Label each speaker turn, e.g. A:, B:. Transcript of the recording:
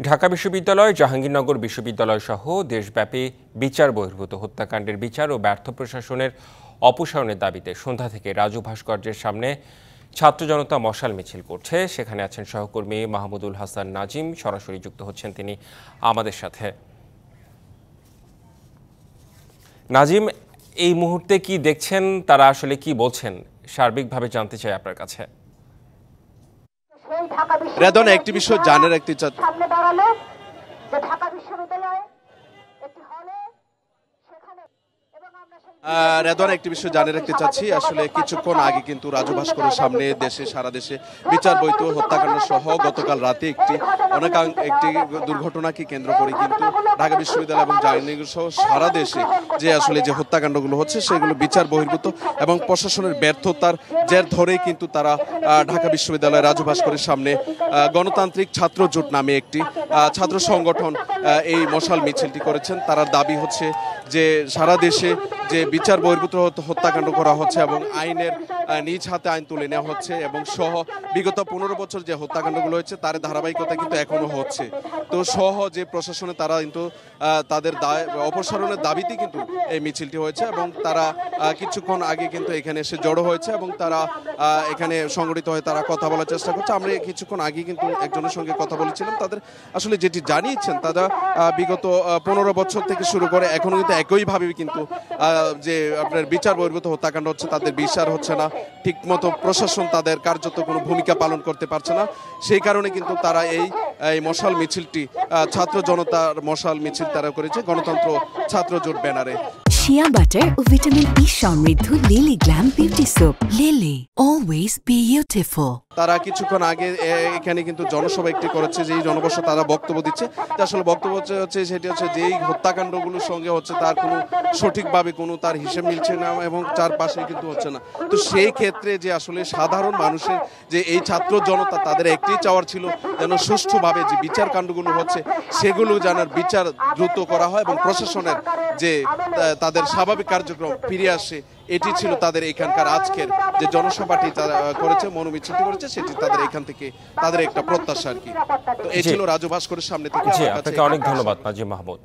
A: ঢাকা বিশ্ববিদ্যালয়, জাহাঙ্গীরনগর বিশ্ববিদ্যালয় সহ দেশব্যাপী বিচার বহির্ভূত হত্যাকাণ্ডের বিচার ও ব্যর্থ প্রশাসনের অপসারণের দাবিতে সন্ধ্যা থেকে রাজু ভাস্কর্যের সামনে ছাত্র জনতা মশাল মিছিল করছে। সেখানে আছেন সহকর্মী মাহমুদুল হাসান নাজিম, সরাসরি যুক্ত হচ্ছেন তিনি আমাদের সাথে। নাজিম, এই মুহূর্তে কি দেখছেন, তারা আসলে কি বলছেন, সার্বিকভাবে জানতে চাই আপনার কাছে।
B: রেদন, একটি বিষয় জানে রাখতে চাচ্ছি, আসলে কিছুক্ষণ আগে কিন্তু রাজু ভাস্করের সামনে সারা দেশে বিচার বহির্ভূত হত্যাকাণ্ড সহ গতকাল রাতে একটি দুর্ঘটনাকে কেন্দ্র করে কিন্তু ঢাকা বিশ্ববিদ্যালয় এবং জাহাঙ্গীরনগর সহ সারা দেশে যে আসলে যে হত্যাকাণ্ডগুলো হচ্ছে সেগুলো বিচার বহির্ভূত এবং প্রশাসনের ব্যর্থতার জের ধরেই কিন্তু তারা ঢাকা বিশ্ববিদ্যালয় রাজু ভাস্করের সামনে গণতান্ত্রিক ছাত্র জোট নামে একটি ছাত্র সংগঠন এই মশাল মিছিলটি করেছেন। তার দাবি হচ্ছে যে সারা দেশে যে বিচার বহির্ভূত হত্যাকাণ্ড করা হচ্ছে এবং আইনের নিজ হাতে আইন তুলে নেওয়া হচ্ছে এবং সহ বিগত 15 বছর যে হত্যাকাণ্ডগুলো হয়েছে তার ধারাবাহিকতা কিন্তু এখনো হচ্ছে। তো সহ যে প্রশাসনে তারা কিন্তু তাদের অপসারণের দাবিতে কিন্তু এই মিছিলটি হয়েছে এবং তারা কিছুক্ষণ আগে কিন্তু এখানে এসে জড়ো হয়েছে এবং তারা এখানে সংগঠিত হয়ে তারা কথা বলার চেষ্টা করছে। আমরা কিছুক্ষণ আগে কিন্তু একজনের সঙ্গে কথা বলেছিলাম, তাদের আসলে যেটি জানিয়েছেন তারা বিগত 15 বছর থেকে শুরু করে এখনো কিন্তু একইভাবে কিন্তু যে আপনার বিচার বহির্ভূত হত্যাকাণ্ড হচ্ছে, তাদের বিচার হচ্ছে না, ঠিকমতো প্রশাসন তাদের কার্যত কোনো ভূমিকা পালন করতে পারছে না। সেই কারণে কিন্তু তারা এই মশাল মিছিলটি ছাত্র জনতার মশাল মিছিল তারা করেছে গণতন্ত্র ছাত্র জোট ব্যানারে।
C: শিয়া বাটার ও ভিটামিন ই সমৃদ্ধ lily glam beauty soap. Lily, always beautiful.
B: তারা কিছুক্ষণ আগে এখানে কিন্তু জনসভা একটি করেছে, যেই জনবসা তারা বক্তব্য দিচ্ছে। আসলে বক্তব্য হচ্ছে সেটি হচ্ছে যেই হত্যাকাণ্ডগুলোর সঙ্গে হচ্ছে তার কোনো সঠিকভাবে কোনো তার হিসেব মিলছে না এবং চারপাশে কিন্তু হচ্ছে না। তো সেই ক্ষেত্রে যে আসলে সাধারণ মানুষের যে এই ছাত্র জনতা তাদের একটি চাওয়ার ছিল যেন সুষ্ঠুভাবে যে বিচার কাণ্ডগুলো হচ্ছে সেগুলো যেন বিচার দ্রুত করা হয় এবং প্রশাসনের যে তাদের স্বাভাবিক কার্যক্রম ফিরে আসে, এটি ছিল তাদের এখানকার আজকের যে জনসভাটি তারা করেছে, মনোমিছিলটি করেছে, সেটি তাদের এখান থেকে তাদের একটা প্রত্যাশা আর কি। তো এই ছিল রাজু ভাস্করের সামনে থেকে।
A: আপনাকে অনেক ধন্যবাদ নাজিম মাহমুদ।